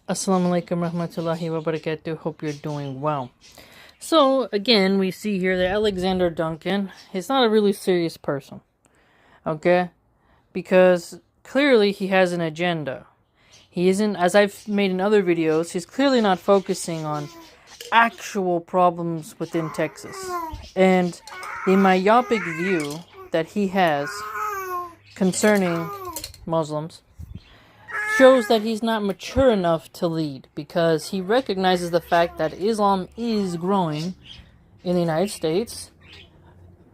Assalamu alaikum rahmatullahi wa barakatuh. Hope you're doing well. So, again, we see here that Alexander Duncan is not a really serious person. Okay? Because clearly he has an agenda. He isn't, as I've made in other videos, he's clearly not focusing on actual problems within Texas. And the myopic view that he has concerning Muslims shows that he's not mature enough to lead, because he recognizes the fact that Islam is growing in the United States,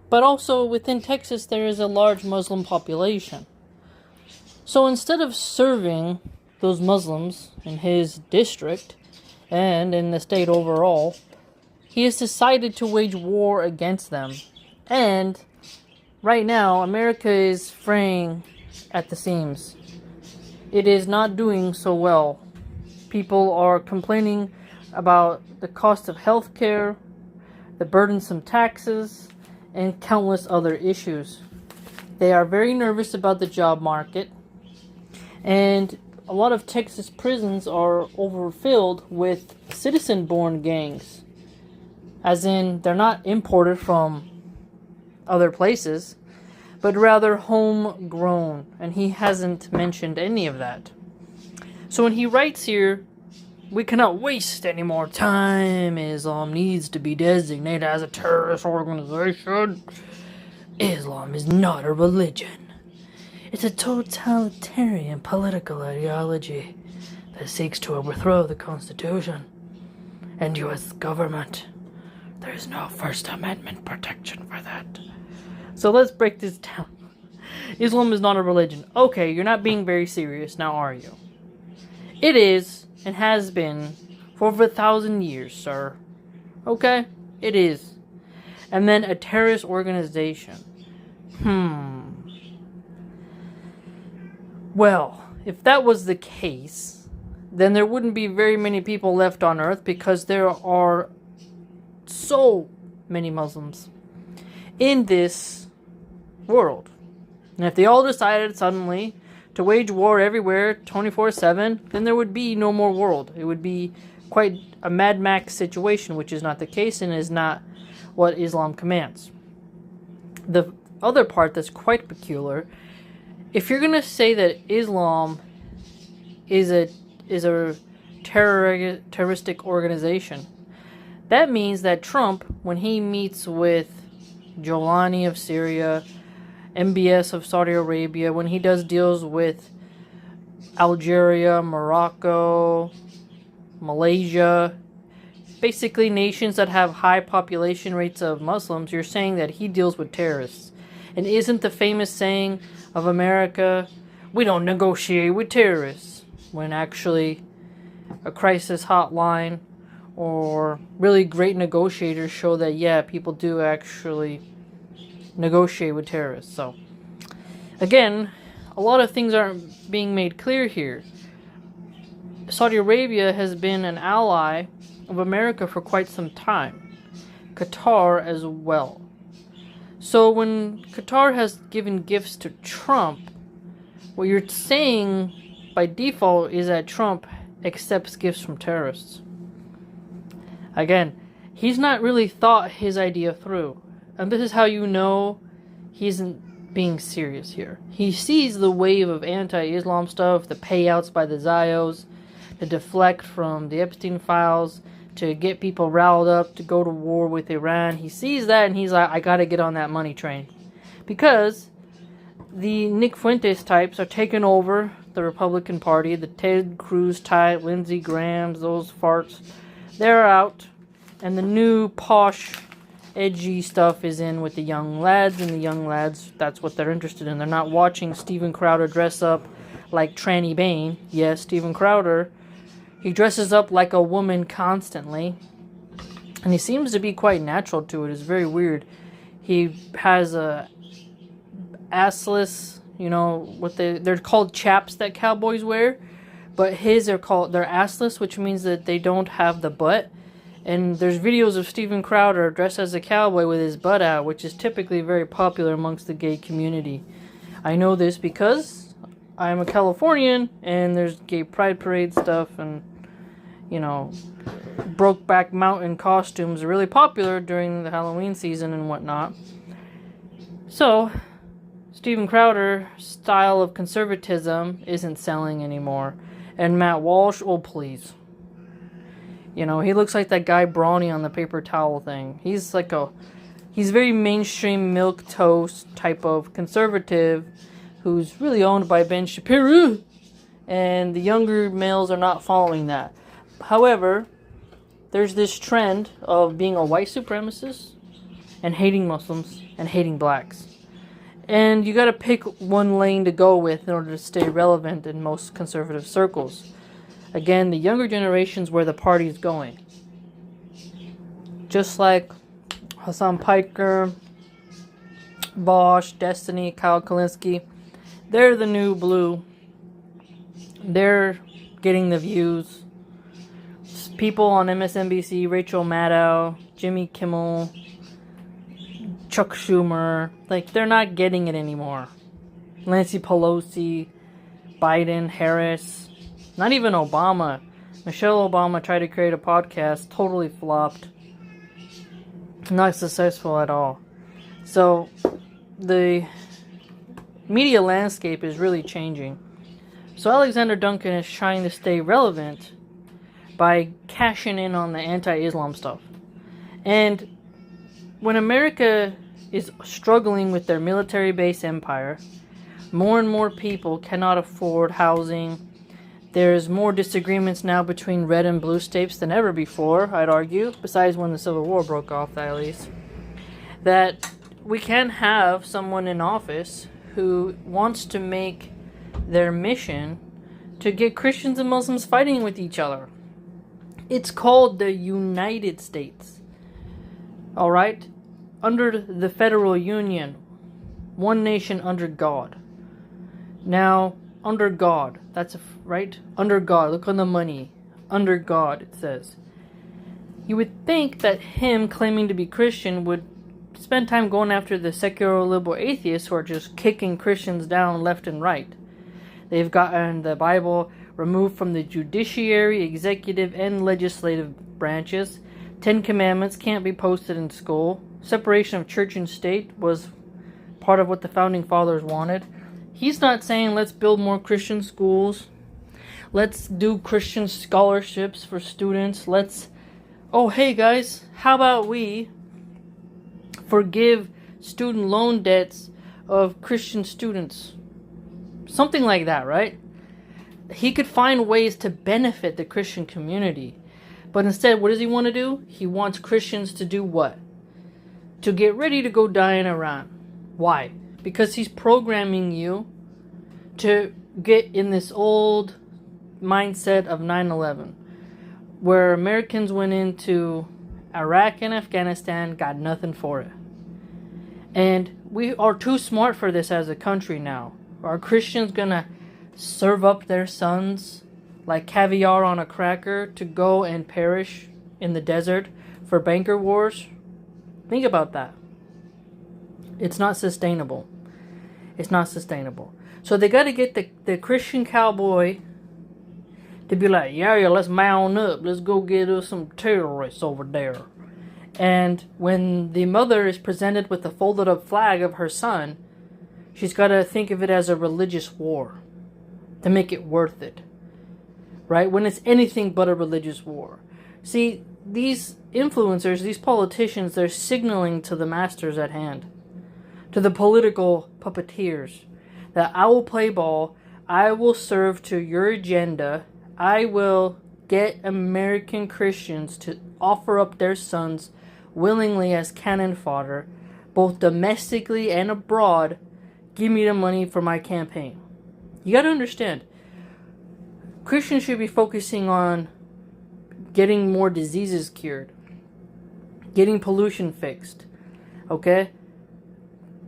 but also within Texas there is a large Muslim population. So instead of serving those Muslims in his district and in the state overall, he has decided to wage war against them. And right now, America is fraying at the seams. It is not doing so well. People are complaining about the cost of healthcare, the burdensome taxes, and countless other issues. They are very nervous about the job market, and a lot of Texas prisons are overfilled with citizen-born gangs. As in, they're not imported from other places, but rather homegrown, and he hasn't mentioned any of that. So when he writes here, we cannot waste any more time, Islam needs to be designated as a terrorist organization. Islam is not a religion. It's a totalitarian political ideology that seeks to overthrow the Constitution and U.S. government. There is no First Amendment protection for that. So let's break this down. Islam is not a religion. Okay, you're not being very serious, now are you? It is, and has been, for over 1,000 years, sir. Okay? It is. And then a terrorist organization. Well, if that was the case, then there wouldn't be very many people left on Earth, because there are so many Muslims in this world. And if they all decided suddenly to wage war everywhere 24/7, then there would be no more world. It would be quite a Mad Max situation, which is not the case and is not what Islam commands. The other part that's quite peculiar, if you're going to say that Islam is a terroristic organization, that means that Trump, when he meets with Jolani of Syria, MBS of Saudi Arabia, when he does deals with Algeria, Morocco, Malaysia, basically nations that have high population rates of Muslims, you're saying that he deals with terrorists. And isn't the famous saying of America, we don't negotiate with terrorists, when actually a crisis hotline or really great negotiators show that, yeah, people do actually negotiate with terrorists. So, again, a lot of things aren't being made clear here. Saudi Arabia has been an ally of America for quite some time. Qatar as well. So when Qatar has given gifts to Trump, what you're saying by default is that Trump accepts gifts from terrorists. Again, he's not really thought his idea through. And this is how you know he isn't being serious here. He sees the wave of anti-Islam stuff, the payouts by the Zios, to deflect from the Epstein files, to get people riled up to go to war with Iran. He sees that and he's like, I gotta get on that money train. Because the Nick Fuentes types are taking over the Republican Party, the Ted Cruz type, Lindsey Graham's, those farts, they're out, and the new posh edgy stuff is in with the young lads, and the young lads, that's what they're interested in. They're not watching Steven Crowder dress up like Tranny Bane. Yes, Steven Crowder, he dresses up like a woman constantly, and he seems to be quite natural to it. It's very weird. He has a assless, what they're called chaps that cowboys wear, but they're assless, which means that they don't have the butt. And there's videos of Steven Crowder dressed as a cowboy with his butt out, which is typically very popular amongst the gay community. I know this because I'm a Californian, and there's gay pride parade stuff, and Brokeback Mountain costumes are really popular during the Halloween season and whatnot. So, Steven Crowder's style of conservatism isn't selling anymore. And Matt Walsh, oh please. He looks like that guy Brawny on the paper towel thing. He's very mainstream milquetoast type of conservative who's really owned by Ben Shapiro. And the younger males are not following that. However, there's this trend of being a white supremacist and hating Muslims and hating blacks. And you gotta pick one lane to go with in order to stay relevant in most conservative circles. Again, the younger generation's where the party's going. Just like Hassan Piker, Bosch, Destiny, Kyle Kalinske, they're the new blue. They're getting the views. People on MSNBC, Rachel Maddow, Jimmy Kimmel, Chuck Schumer, they're not getting it anymore. Nancy Pelosi, Biden, Harris, not even Obama. Michelle Obama tried to create a podcast, totally flopped. Not successful at all. So, the media landscape is really changing. So Alexander Duncan is trying to stay relevant by cashing in on the anti-Islam stuff. And when America is struggling with their military-based empire, more and more people cannot afford housing. There's more disagreements now between red and blue states than ever before, I'd argue, besides when the Civil War broke off, at least. That we can't have someone in office who wants to make their mission to get Christians and Muslims fighting with each other. It's called the United States. Alright? Under the federal union. One nation under God. Now, under God. That's right? Under God. Look on the money. Under God, it says. You would think that him claiming to be Christian would spend time going after the secular liberal atheists who are just kicking Christians down left and right. They've gotten the Bible removed from the judiciary, executive, and legislative branches. 10 Commandments can't be posted in school. Separation of church and state was part of what the Founding Fathers wanted. He's not saying let's build more Christian schools. Let's do Christian scholarships for students. Oh, hey guys, how about we forgive student loan debts of Christian students? Something like that, right? He could find ways to benefit the Christian community. But instead, what does he want to do? He wants Christians to do what? To get ready to go die in Iran. Why? Because he's programming you to get in this old mindset of 9/11, where Americans went into Iraq and Afghanistan, got nothing for it. And we are too smart for this as a country now. Are Christians gonna serve up their sons like caviar on a cracker to go and perish in the desert for banker wars? Think about that. It's not sustainable. It's not sustainable. So they got to get the Christian cowboy to be like, yeah, let's mount up. Let's go get us some terrorists over there. And when the mother is presented with the folded up flag of her son, she's got to think of it as a religious war to make it worth it. Right? When it's anything but a religious war. See, these influencers, these politicians, they're signaling to the masters at hand, to the political puppeteers, that I will play ball, I will serve to your agenda, I will get American Christians to offer up their sons willingly as cannon fodder, both domestically and abroad. Give me the money for my campaign. You got to understand, Christians should be focusing on getting more diseases cured, getting pollution fixed, okay?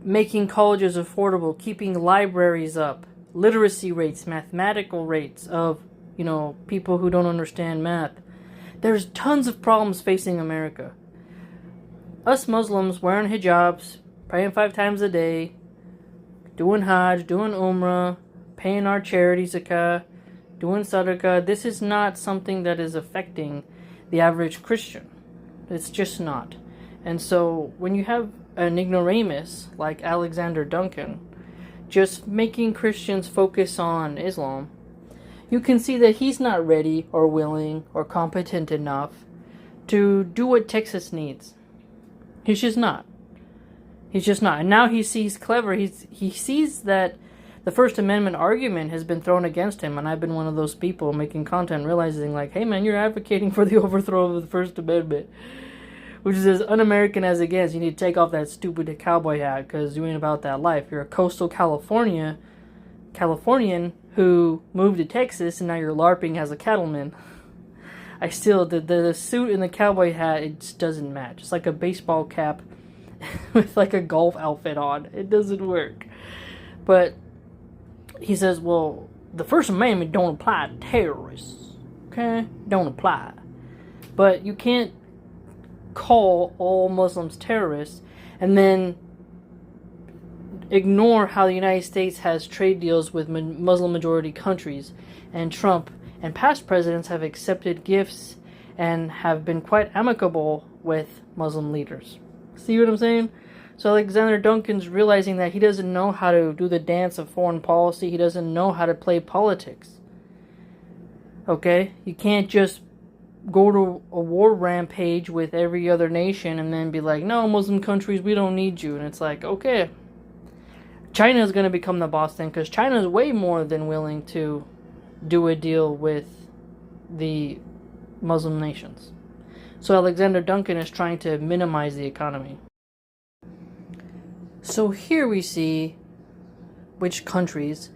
Making colleges affordable, keeping libraries up, literacy rates, mathematical rates of, people who don't understand math. There's tons of problems facing America. Us Muslims wearing hijabs, praying 5 times a day, doing Hajj, doing Umrah, paying our charity zakah, doing sadaqah, this is not something that is affecting the average Christian. It's just not. And so when you have an ignoramus like Alexander Duncan just making Christians focus on Islam, you can see that he's not ready or willing or competent enough to do what Texas needs. He's just not. He's just not. And now he sees clever. He sees that the First Amendment argument has been thrown against him, and I've been one of those people making content realizing like, hey man, you're advocating for the overthrow of the First Amendment, which is as un-American as it gets. You need to take off that stupid cowboy hat because you ain't about that life. You're a coastal Californian who moved to Texas, and now you're LARPing as a cattleman. I still, the suit and the cowboy hat, it just doesn't match. It's like a baseball cap with like a golf outfit on. It doesn't work. But he says, well, the First Amendment don't apply to terrorists. Okay? Don't apply. But you can't call all Muslims terrorists and then ignore how the United States has trade deals with Muslim majority countries, and Trump and past presidents have accepted gifts and have been quite amicable with Muslim leaders. See what I'm saying? So Alexander Duncan's realizing that he doesn't know how to do the dance of foreign policy. He doesn't know how to play politics. Okay? You can't just go to a war rampage with every other nation and then be like, no, Muslim countries, we don't need you. And it's like, okay, China is going to become the boss then, because China is way more than willing to do a deal with the Muslim nations. So Alexander Duncan is trying to minimize the economy. So here we see which countries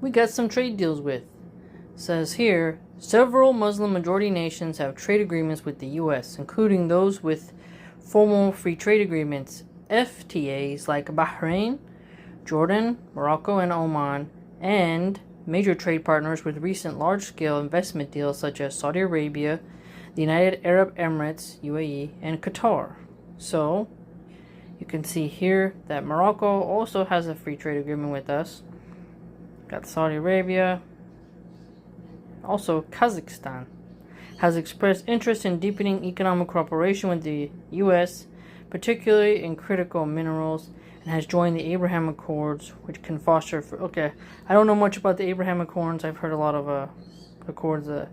we got some trade deals with. It says here, several Muslim majority nations have trade agreements with the U.S., including those with formal free trade agreements, FTAs like Bahrain, Jordan, Morocco, and Oman, and major trade partners with recent large-scale investment deals such as Saudi Arabia, the United Arab Emirates, UAE, and Qatar. So, you can see here that Morocco also has a free trade agreement with us. Got Saudi Arabia. Also, Kazakhstan has expressed interest in deepening economic cooperation with the U.S., particularly in critical minerals, and has joined the Abraham Accords, which can foster... Okay, I don't know much about the Abraham Accords. I've heard a lot of accords. A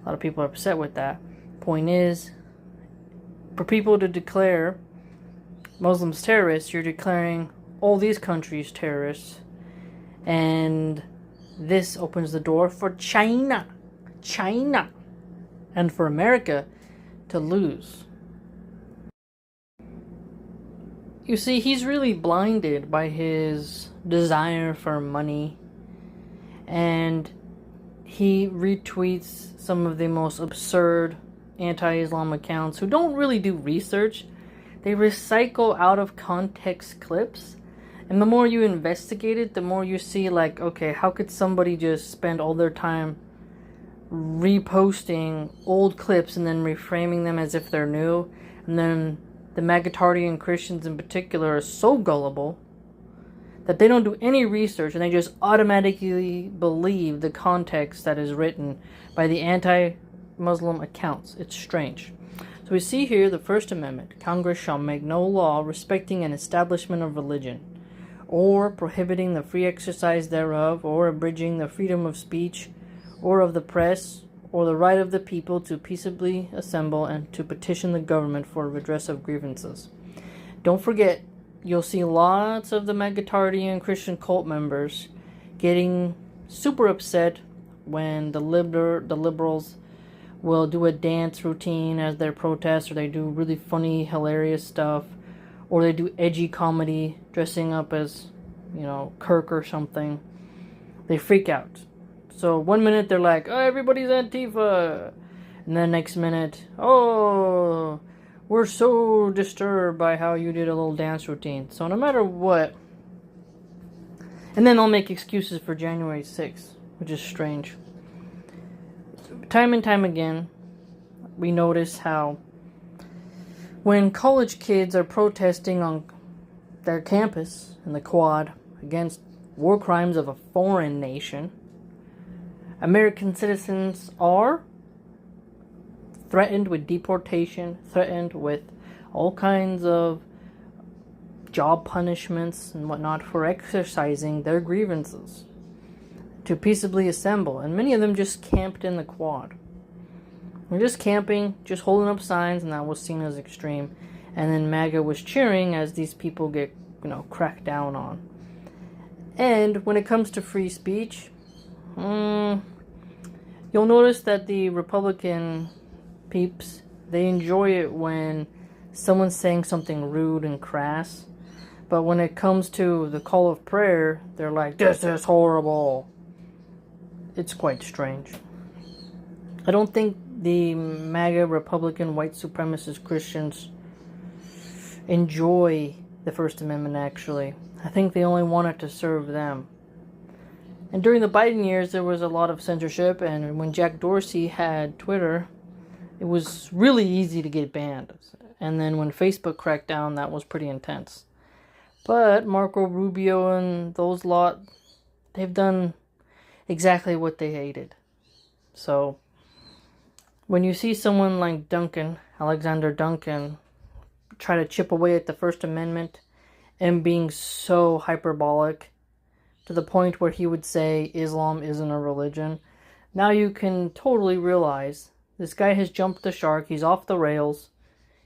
lot of people are upset with that. Point is, for people to declare Muslims terrorists, you're declaring all these countries terrorists, and this opens the door for China, and for America to lose. You see, he's really blinded by his desire for money, and he retweets some of the most absurd anti-Islam accounts who don't really do research. They recycle out of context clips, and the more you investigate it, the more you see like, okay, how could somebody just spend all their time reposting old clips and then reframing them as if they're new? And then the Magatardian Christians in particular are so gullible that they don't do any research and they just automatically believe the context that is written by the anti-Muslim accounts. It's strange. So we see here the First Amendment. Congress shall make no law respecting an establishment of religion, or prohibiting the free exercise thereof, or abridging the freedom of speech, or of the press, or the right of the people to peaceably assemble and to petition the government for redress of grievances. Don't forget, you'll see lots of the Magatardian Christian cult members getting super upset when the liberals will do a dance routine as their protest, or they do really funny, hilarious stuff, or they do edgy comedy dressing up as, Kirk or something. They freak out. So one minute they're like, oh, everybody's Antifa. And then next minute, oh, we're so disturbed by how you did a little dance routine. So no matter what. And then they'll make excuses for January 6th, which is strange. Time and time again, we notice how when college kids are protesting on their campus in the quad against war crimes of a foreign nation, American citizens are threatened with deportation, threatened with all kinds of job punishments and whatnot for exercising their grievances, to peaceably assemble. And many of them just camped in the quad. They're just camping, just holding up signs, and that was seen as extreme. And then MAGA was cheering as these people get, cracked down on. And when it comes to free speech, you'll notice that the Republican peeps, they enjoy it when someone's saying something rude and crass. But when it comes to the call of prayer, they're like, this is horrible. It's quite strange. I don't think the MAGA Republican white supremacist Christians enjoy the First Amendment, actually. I think they only want it to serve them. And during the Biden years, there was a lot of censorship, and when Jack Dorsey had Twitter, it was really easy to get banned. And then when Facebook cracked down, that was pretty intense. But Marco Rubio and those lot, they've done exactly what they hated. So when you see someone like Duncan, Alexander Duncan, try to chip away at the First Amendment and being so hyperbolic to the point where he would say Islam isn't a religion, now you can totally realize this guy has jumped the shark. He's off the rails.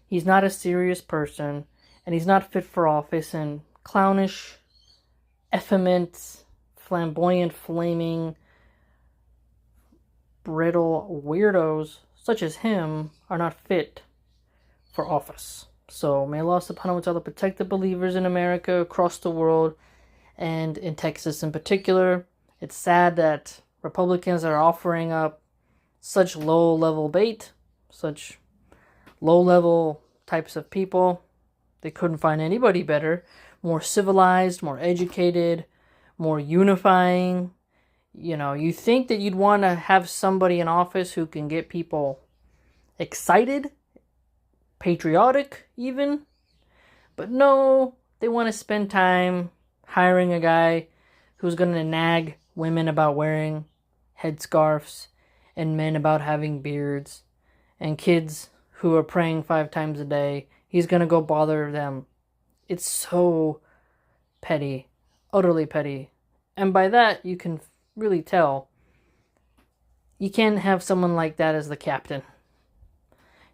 He's not a serious person, and he's not fit for office. And clownish, effeminate, flamboyant, flaming, brittle weirdos such as him are not fit for office. So may Allah subhanahu wa ta'ala protect the believers in America, across the world, and in Texas in particular. It's sad that Republicans are offering up such low-level bait, such low-level types of people. They couldn't find anybody better, more civilized, more educated, more unifying. You think that you'd want to have somebody in office who can get people excited, patriotic even, but no, they want to spend time hiring a guy who's going to nag women about wearing headscarves and men about having beards, and kids who are praying 5 times a day. He's going to go bother them. It's so petty, utterly petty. And by that, you can really tell you can't have someone like that as the captain.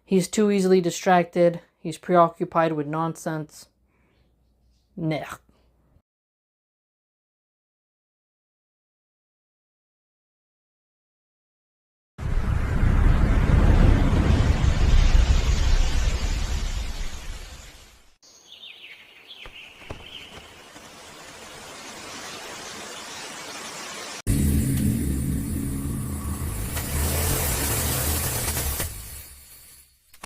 He's too easily distracted. He's preoccupied with nonsense. Nah.